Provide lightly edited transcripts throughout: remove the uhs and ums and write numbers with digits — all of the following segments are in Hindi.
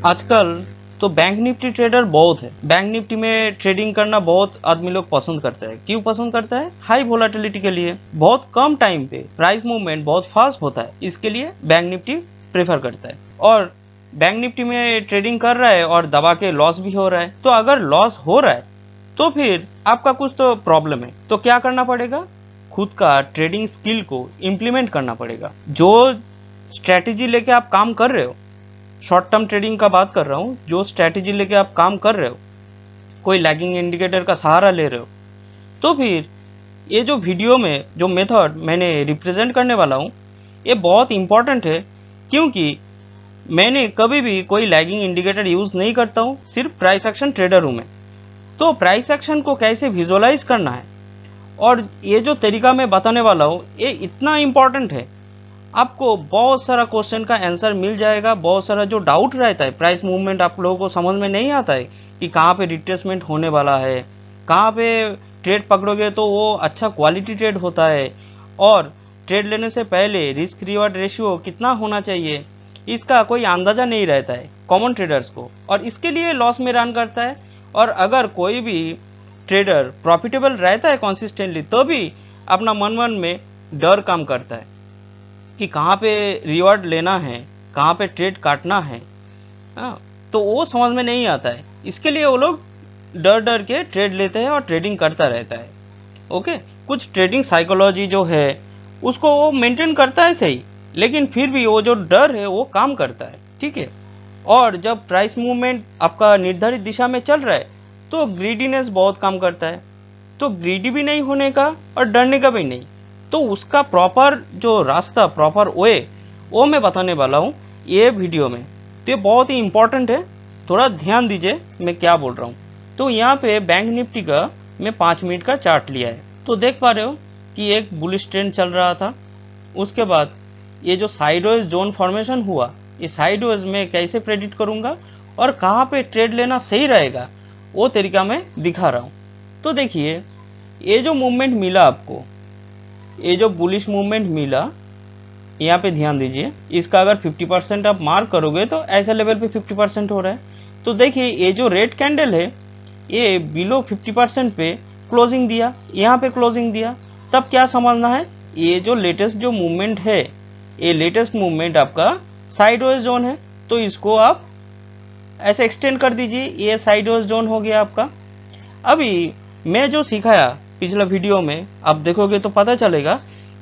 आजकल तो बैंक निफ्टी ट्रेडर बहुत है। बैंक निफ्टी में ट्रेडिंग करना बहुत आदमी लोग पसंद करता है। क्यों पसंद करता है? हाई वोलेटिलिटी के लिए। बहुत कम टाइम पे प्राइस मूवमेंट बहुत फास्ट होता है, इसके लिए बैंक निफ्टी प्रेफर करता है। और बैंक निफ्टी में ट्रेडिंग कर रहा है और दबा के लॉस भी हो रहा है। तो अगर लॉस हो रहा है तो फिर आपका कुछ तो प्रॉब्लम है। तो क्या करना पड़ेगा? खुद का ट्रेडिंग स्किल को इम्प्लीमेंट करना पड़ेगा। जो स्ट्रेटेजी लेके आप काम कर रहे हो, शॉर्ट टर्म ट्रेडिंग का बात कर रहा हूँ, जो स्ट्रैटेजी लेके आप काम कर रहे हो, कोई लैगिंग इंडिकेटर का सहारा ले रहे हो, तो फिर ये जो वीडियो में जो मेथड मैंने रिप्रेजेंट करने वाला हूँ, ये बहुत इंपॉर्टेंट है। क्योंकि मैंने कभी भी कोई लैगिंग इंडिकेटर यूज़ नहीं करता हूँ, सिर्फ प्राइस एक्शन ट्रेडर हूँ मैं। तो प्राइस एक्शन को कैसे विजुअलाइज करना है और ये जो तरीका मैं बताने वाला हूँ, ये इतना इम्पॉर्टेंट है। आपको बहुत सारा क्वेश्चन का आंसर मिल जाएगा। बहुत सारा जो डाउट रहता है, प्राइस मूवमेंट आप लोगों को समझ में नहीं आता है कि कहाँ पे रिट्रेसमेंट होने वाला है, कहाँ पे ट्रेड पकड़ोगे तो वो अच्छा क्वालिटी ट्रेड होता है, और ट्रेड लेने से पहले रिस्क रिवार्ड रेशियो कितना होना चाहिए, इसका कोई अंदाज़ा नहीं रहता है कॉमन ट्रेडर्स को, और इसके लिए लॉस में रन करता है। और अगर कोई भी ट्रेडर प्रॉफिटेबल रहता है कंसिस्टेंटली, तो भी अपना मन में डर काम करता है कि कहाँ पे रिवॉर्ड लेना है, कहाँ पे ट्रेड काटना है। हाँ, तो वो समझ में नहीं आता है। इसके लिए वो लोग डर डर के ट्रेड लेते हैं और ट्रेडिंग करता रहता है। ओके, कुछ ट्रेडिंग साइकोलॉजी जो है उसको वो मेंटेन करता है सही, लेकिन फिर भी वो जो डर है वो काम करता है। ठीक है। और जब प्राइस मूवमेंट आपका निर्धारित दिशा में चल रहा है तो ग्रीडीनेस बहुत काम करता है। तो ग्रीडी भी नहीं होने का और डरने का भी नहीं, तो उसका प्रॉपर जो रास्ता, प्रॉपर वे, वो मैं बताने वाला हूँ ये वीडियो में। तो ये बहुत ही इंपॉर्टेंट है, थोड़ा ध्यान दीजिए मैं क्या बोल रहा हूँ। तो यहाँ पे बैंक निफ्टी का मैं 5 मिनट का चार्ट लिया है। तो देख पा रहे हो कि एक बुलिश ट्रेंड चल रहा था। उसके बाद ये जो साइडवेज जोन फॉर्मेशन हुआ, ये साइडवेज में कैसे प्रेडिक्ट करूँगा और कहाँ पे ट्रेड लेना सही रहेगा, वो तरीका मैं दिखा रहा हूँ। तो देखिए, ये जो मूवमेंट मिला आपको, ये जो बुलिश मूवमेंट मिला, यहाँ पे ध्यान दीजिए। इसका अगर 50% आप मार्क करोगे तो ऐसा लेवल पे 50% हो रहा है। तो देखिए, ये जो रेड कैंडल है ये बिलो 50% पे क्लोजिंग दिया, यहाँ पे क्लोजिंग दिया। तब क्या समझना है, ये जो लेटेस्ट जो मूवमेंट है, ये लेटेस्ट मूवमेंट आपका साइडवेज जोन है। तो इसको आप ऐसे एक्सटेंड कर दीजिए, ये साइडवेज जोन हो गया आपका। अभी मैं जो सिखाया पिछला वीडियो में आप देखोगे तो पता चलेगा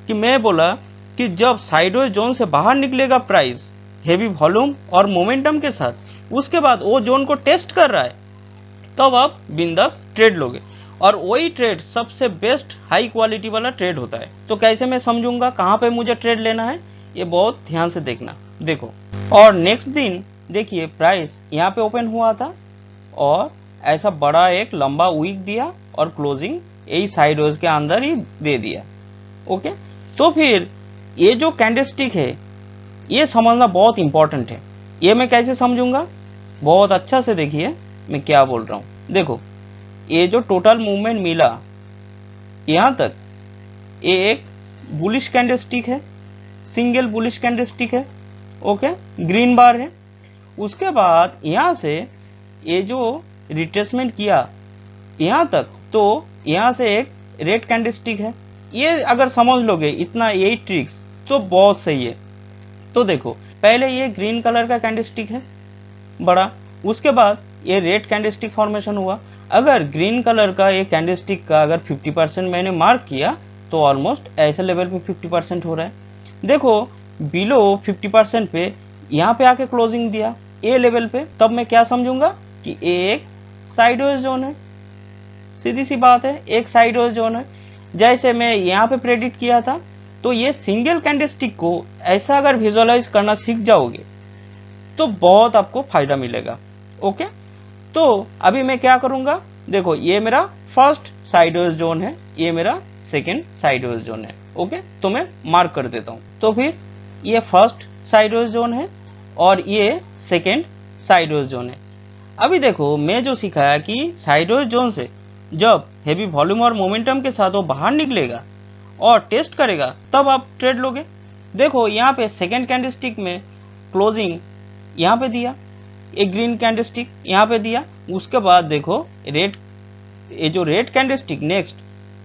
कि मैं बोला कि जब साइडवेज जोन से बाहर निकलेगा प्राइस हेवी वॉल्यूम और मोमेंटम के साथ, उसके बाद वो जोन को टेस्ट कर रहा है, तब आप बिंदास ट्रेड लोगे। और वही ट्रेड सबसे बेस्ट हाई क्वालिटी वाला ट्रेड होता है। तो कैसे मैं समझूंगा कहाँ पे मुझे ट्रेड लेना है, ये बहुत ध्यान से देखना। देखो, और नेक्स्ट दिन देखिए प्राइस यहाँ पे ओपन हुआ था और ऐसा बड़ा एक लंबा वीक दिया और क्लोजिंग यही साइडवेज के अंदर ही दे दिया। ओके, तो फिर ये जो कैंडलस्टिक है ये समझना बहुत इंपॉर्टेंट है। ये मैं कैसे समझूंगा, बहुत अच्छा से देखिए मैं क्या बोल रहा हूँ। देखो, ये जो टोटल मूवमेंट मिला यहाँ तक, ये एक बुलिश कैंडलस्टिक है, सिंगल बुलिश कैंडलस्टिक है। ओके, ग्रीन बार है। उसके बाद यहाँ से ये जो रिट्रेसमेंट किया यहाँ तक, तो यहाँ से एक रेड कैंडलस्टिक है। ये अगर समझ लोगे इतना, यही ट्रिक्स, तो बहुत सही है। तो देखो, पहले ये ग्रीन कलर का कैंडलस्टिक है बड़ा, उसके बाद ये रेड कैंडलस्टिक फॉर्मेशन हुआ। अगर ग्रीन कलर का ये कैंडलस्टिक का अगर 50% मैंने मार्क किया तो ऑलमोस्ट ऐसे लेवल पे 50% हो रहा है। देखो, बिलो 50% पे यहाँ पे आके क्लोजिंग दिया ए लेवल पे, तब मैं क्या समझूंगा कि एक साइडवेज जोन है। सीधी सी बात है, एक साइडवेज जोन है। जैसे मैं यहाँ पे प्रेडिक्ट किया था, तो ये सिंगल कैंडलस्टिक को ऐसा अगर विजुअलाइज करना सीख जाओगे तो बहुत आपको फायदा मिलेगा। ओके, तो अभी मैं क्या करूंगा, देखो ये मेरा फर्स्ट साइडवेज जोन है, ये मेरा सेकेंड साइडवेज जोन है। ओके, तो मैं मार्क कर देता हूं। तो फिर ये फर्स्ट साइडवेज जोन है और ये सेकेंड साइडवेज जोन है। अभी देखो, मैं जो सिखाया कि साइडवेज जोन से जब हेवी वॉल्यूम और मोमेंटम के साथ वो बाहर निकलेगा और टेस्ट करेगा, तब आप ट्रेड लोगे। देखो, यहाँ पे सेकेंड कैंडलस्टिक में क्लोजिंग यहाँ पे दिया, एक ग्रीन कैंडलस्टिक यहाँ पे दिया, उसके बाद देखो रेड, ये जो रेड कैंडलस्टिक नेक्स्ट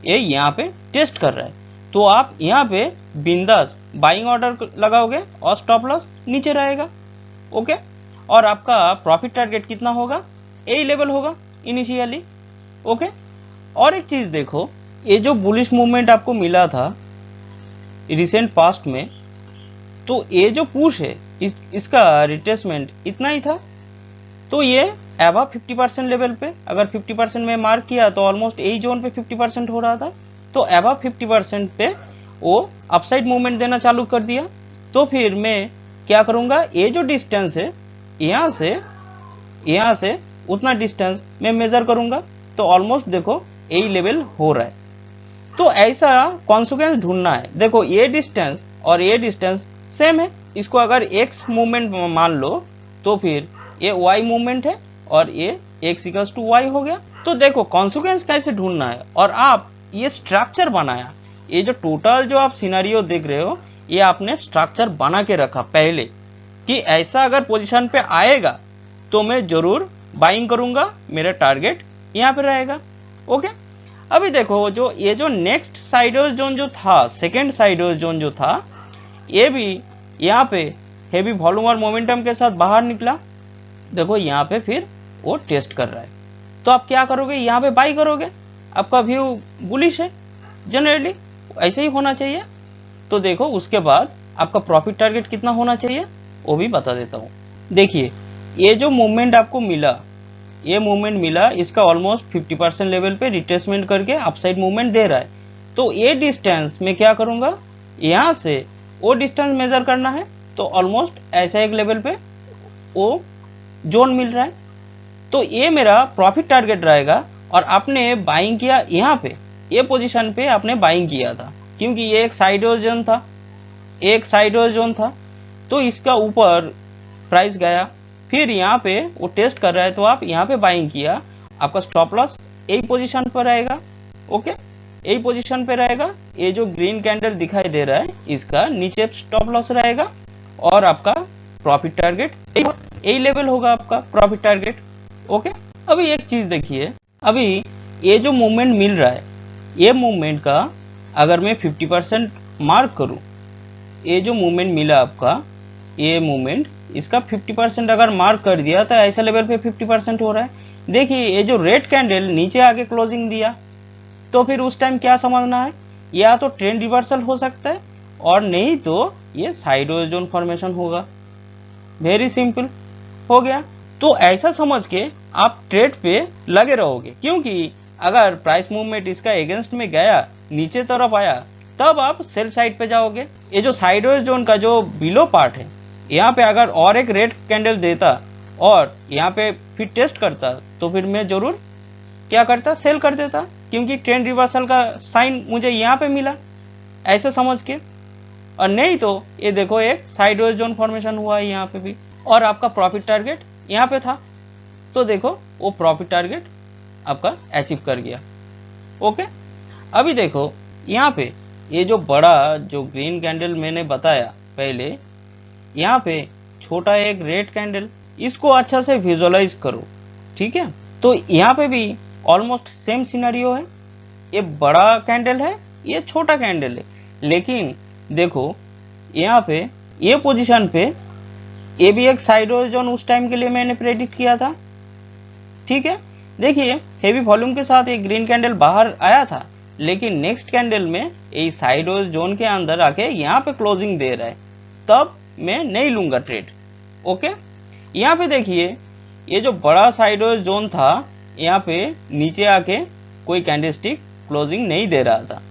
ये यहाँ पे टेस्ट कर रहा है, तो आप यहाँ पे बिंदास बाइंग ऑर्डर लगाओगे और स्टॉप लॉस नीचे रहेगा। ओके, और आपका प्रॉफिट टारगेट कितना होगा, यही लेवल होगा इनिशियली। ओके, और एक चीज देखो, ये जो बुलिश मूवमेंट आपको मिला था रिसेंट पास्ट में, तो ये जो पुश है इसका रिट्रेसमेंट इतना ही था, तो ये अबव 50% लेवल पे, अगर 50% में मार्क किया तो ऑलमोस्ट यही जोन पे 50% हो रहा था, तो अबव 50% पे वो अपसाइड मूवमेंट देना चालू कर दिया। तो फिर मैं क्या करूंगा, ये जो डिस्टेंस है यहाँ से उतना डिस्टेंस मैं मेजर करूंगा, तो ऑलमोस्ट देखो यही लेवल हो रहा है। तो ऐसा कॉन्सिक्वेंस ढूंढना है। देखो ये डिस्टेंस और ये डिस्टेंस सेम है, इसको अगर एक्स मूवमेंट मान लो तो फिर ये वाई मूवमेंट है और ये एक्स इक्वल्स टू वाई हो गया। तो देखो कॉन्सिक्वेंस कैसे ढूंढना है, और आप ये स्ट्रक्चर बनाया, ये जो टोटल जो आप सिनेरियो देख रहे हो ये आपने स्ट्रक्चर बना के रखा पहले कि ऐसा अगर पोजीशन पे आएगा तो मैं जरूर बाइंग करूंगा, मेरा टारगेट यहाँ पे रहेगा। ओके, अभी देखो जो ये जो नेक्स्ट साइडवेज जोन जो था, सेकेंड साइडवेज जोन जो था, ये भी यहाँ पे हेवी वॉल्यूम और मोमेंटम के साथ बाहर निकला। देखो यहाँ पे फिर वो टेस्ट कर रहा है, तो आप क्या करोगे, यहाँ पे बाई करोगे। आपका व्यू बुलिश है, जनरली ऐसे ही होना चाहिए। तो देखो उसके बाद आपका प्रॉफिट टारगेट कितना होना चाहिए वो भी बता देता हूँ। देखिए ये जो मूवमेंट आपको मिला, ये मूवमेंट मिला, इसका ऑलमोस्ट 50% लेवल पे रिट्रेसमेंट करके अपसाइड मूवमेंट दे रहा है। तो ये डिस्टेंस में क्या करूंगा, यहाँ से वो डिस्टेंस मेजर करना है, तो ऑलमोस्ट ऐसा एक लेवल पे वो जोन मिल रहा है, तो ये मेरा प्रॉफिट टारगेट रहेगा। और आपने बाइंग किया यहाँ पे, ये पोजीशन पे आपने बाइंग किया था क्योंकि ये एक साइडवेज जोन था, एक साइडवेज जोन था, तो इसका ऊपर प्राइस गया, फिर यहाँ पे वो टेस्ट कर रहा है, तो आप यहाँ पे बाइंग किया, आपका स्टॉप लॉस यही पोजीशन पर रहेगा। ओके, यही पोजीशन पे रहेगा। ये जो ग्रीन कैंडल दिखाई दे रहा है इसका नीचे स्टॉप लॉस रहेगा, और आपका प्रॉफिट टारगेट यही लेवल होगा आपका प्रॉफिट टारगेट। ओके, अभी एक चीज देखिए, अभी ये जो मूवमेंट मिल रहा है, ये मूवमेंट का अगर मैं 50% मार्क करूं, ये जो मूवमेंट मिला आपका, ये मूवमेंट इसका 50% अगर मार्क कर दिया तो ऐसा लेवल पे 50% हो रहा है। देखिए ये जो रेड कैंडल नीचे आके क्लोजिंग दिया, तो फिर उस टाइम क्या समझना है, या तो ट्रेंड रिवर्सल हो सकता है और नहीं तो ये साइडवेज जोन फॉर्मेशन होगा। वेरी सिंपल हो गया। तो ऐसा समझ के आप ट्रेड पे लगे रहोगे, क्योंकि अगर प्राइस मूवमेंट इसका अगेंस्ट में गया, नीचे तरफ आया, तब आप सेल साइड पे जाओगे। ये जो साइडवेज जोन का जो बिलो पार्ट है, यहाँ पे अगर और एक रेड कैंडल देता और यहाँ पे फिर टेस्ट करता, तो फिर मैं जरूर क्या करता, सेल कर देता, क्योंकि ट्रेंड रिवर्सल का साइन मुझे यहाँ पे मिला ऐसे समझ के। और नहीं तो ये देखो एक साइडवेज जोन फॉर्मेशन हुआ है यहाँ पे भी, और आपका प्रॉफिट टारगेट यहाँ पे था, तो देखो वो प्रॉफिट टारगेट आपका अचीव कर गया। ओके, अभी देखो यहाँ पे ये जो बड़ा जो ग्रीन कैंडल मैंने बताया पहले, यहाँ पे छोटा एक रेड कैंडल, इसको अच्छा से विजुअलाइज करो, ठीक है। तो यहाँ पे भी ऑलमोस्ट सेम सिनेरियो है, ये बड़ा कैंडल है, ये छोटा कैंडल है, लेकिन देखो यहाँ पे ये पोजीशन पे ये भी एक साइडवेज जोन उस टाइम के लिए मैंने प्रेडिक्ट किया था, ठीक है। देखिए हेवी वॉल्यूम के साथ एक ग्रीन कैंडल बाहर आया था, लेकिन नेक्स्ट कैंडल में ये साइडवेज जोन के अंदर आके यहाँ पे क्लोजिंग दे रहा है, तब मैं नहीं लूंगा ट्रेड। ओके, यहाँ पे देखिए ये जो बड़ा साइडवेज जोन था, यहाँ पे नीचे आके कोई कैंडलस्टिक क्लोजिंग नहीं दे रहा था,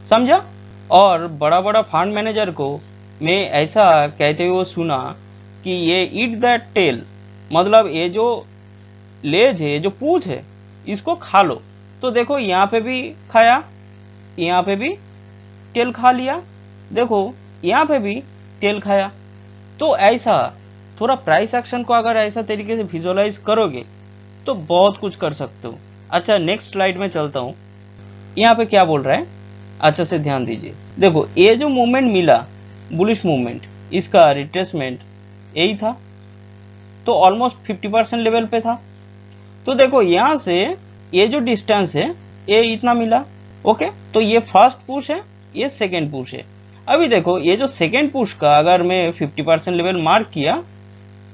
समझा। और बड़ा बड़ा फंड मैनेजर को मैं ऐसा कहते हुए सुना कि ये ईट दैट टेल, मतलब ये जो लेज है, जो पूंछ है, इसको खा लो। तो देखो यहाँ पे भी खाया, यहाँ पे भी टेल खा लिया, देखो यहाँ पे भी टेल खाया। तो ऐसा थोड़ा प्राइस एक्शन को अगर ऐसा तरीके से विजुअलाइज करोगे तो बहुत कुछ कर सकते हो। अच्छा नेक्स्ट स्लाइड में चलता हूँ, यहाँ पे क्या बोल रहा है अच्छा से ध्यान दीजिए। देखो ये जो मूवमेंट मिला बुलिश मूवमेंट, इसका रिट्रेसमेंट यही था, तो ऑलमोस्ट 50% लेवल पे था। तो देखो यहाँ से ये जो डिस्टेंस है ये इतना मिला। ओके, तो ये फर्स्ट पुश है, ये सेकेंड पुश है। अभी देखो ये जो सेकेंड पुश का अगर मैं 50% लेवल मार्क किया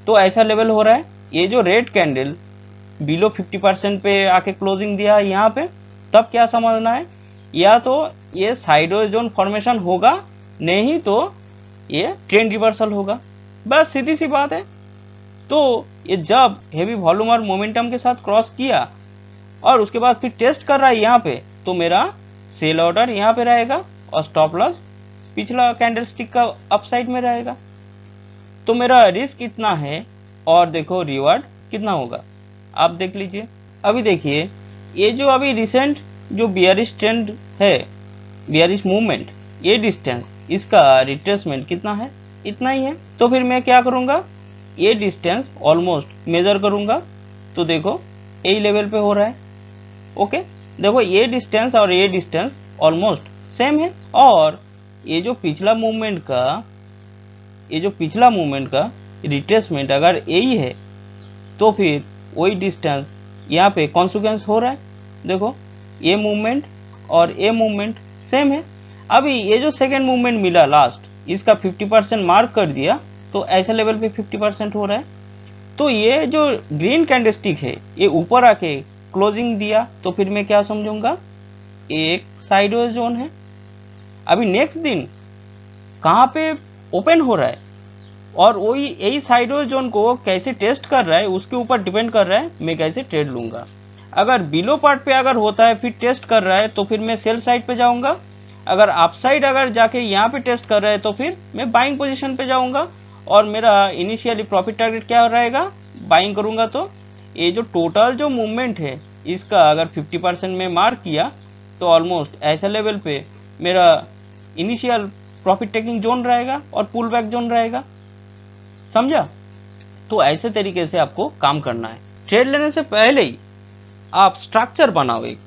तो ऐसा लेवल हो रहा है। ये जो रेड कैंडल बिलो 50% पे आके क्लोजिंग दिया है यहाँ पे, तब क्या समझना है, या तो ये साइडवेज जोन फॉर्मेशन होगा, नहीं तो ये ट्रेंड रिवर्सल होगा। बस सीधी सी बात है। तो ये जब हेवी वॉल्यूम और मोमेंटम के साथ क्रॉस किया और उसके बाद फिर टेस्ट कर रहा है यहाँ पे, तो मेरा सेल ऑर्डर यहाँ पे रहेगा और स्टॉप लॉस पिछला कैंडलस्टिक का अपसाइड में रहेगा। तो मेरा रिस्क इतना है और देखो रिवार्ड कितना होगा, आप देख लीजिए। अभी देखिए ये जो अभी रिसेंट जो बियरिश ट्रेंड है, बियरिश मूवमेंट, ये डिस्टेंस इसका रिट्रेसमेंट कितना है, इतना ही है। तो फिर मैं क्या करूंगा, ये डिस्टेंस ऑलमोस्ट मेजर करूंगा तो देखो यही लेवल पे हो रहा है। ओके, देखो ये डिस्टेंस और ये डिस्टेंस ऑलमोस्ट सेम है। और ये जो पिछला मूवमेंट का रिट्रेसमेंट अगर यही है तो फिर वही डिस्टेंस यहाँ पे कॉन्सिक्वेंस हो रहा है। देखो ये मूवमेंट और ये मूवमेंट सेम है। अभी ये जो सेकेंड मूवमेंट मिला लास्ट, इसका 50% मार्क कर दिया तो ऐसे लेवल पे 50% हो रहा है। तो ये जो ग्रीन कैंडलस्टिक है ये ऊपर आके क्लोजिंग दिया तो फिर मैं क्या समझूंगा, एक साइडवेज जोन है। अभी नेक्स्ट दिन कहाँ पे ओपन हो रहा है और वही यही साइडवेज जोन को कैसे टेस्ट कर रहा है उसके ऊपर डिपेंड कर रहा है मैं कैसे ट्रेड लूंगा। अगर बिलो पार्ट पे अगर होता है फिर टेस्ट कर रहा है तो फिर मैं सेल साइड पे जाऊंगा। अगर अपसाइड अगर जाके यहाँ पे टेस्ट कर रहा है तो फिर मैं बाइंग पोजीशन पे जाऊंगा और मेरा इनिशियली प्रॉफिट टारगेट क्या रहेगा, बाइंग करूंगा। तो ये जो टोटल जो मूवमेंट है इसका अगर 50% में मार्क किया तो ऑलमोस्ट ऐसा लेवल पे मेरा इनिशियल प्रॉफिट टेकिंग जोन रहेगा और पुल बैक जोन रहेगा, समझा। तो ऐसे तरीके से आपको काम करना है। ट्रेड लेने से पहले ही आप स्ट्रक्चर बनाओ, एक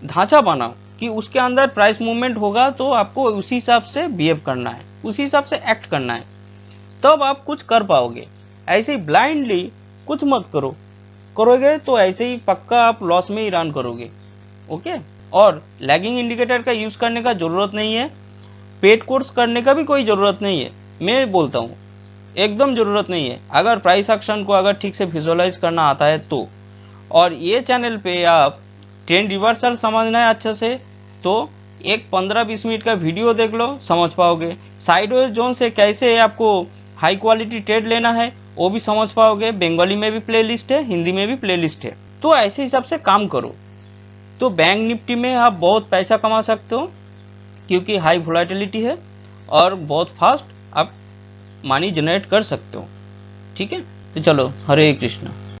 ढांचा बनाओ कि उसके अंदर प्राइस मूवमेंट होगा तो आपको उसी हिसाब से बिहेव करना है, उसी हिसाब से एक्ट करना है, तब आप कुछ कर पाओगे। ऐसे ही ब्लाइंडली कुछ मत करोगे तो ऐसे ही पक्का आप लॉस में ही रन करोगे। ओके, और लैगिंग इंडिकेटर का यूज करने का जरूरत नहीं है, पेड कोर्स करने का भी कोई जरूरत नहीं है। मैं बोलता हूँ एकदम जरूरत नहीं है, अगर प्राइस एक्शन को अगर ठीक से विजुअलाइज करना आता है तो। और ये चैनल पे आप ट्रेंड रिवर्सल समझना है अच्छे से तो एक 15-20 मिनट का वीडियो देख लो, समझ पाओगे। साइडवेज जोन से कैसे आपको हाई क्वालिटी ट्रेड लेना है वो भी समझ पाओगे। बंगाली में भी प्लेलिस्ट है, हिंदी में भी प्लेलिस्ट है। तो ऐसे हिसाब से काम करो तो बैंक निफ्टी में आप बहुत पैसा कमा सकते हो, क्योंकि हाई वोलेटिलिटी है और बहुत फास्ट आप मनी जनरेट कर सकते हो। ठीक है, तो चलो, हरे कृष्णा।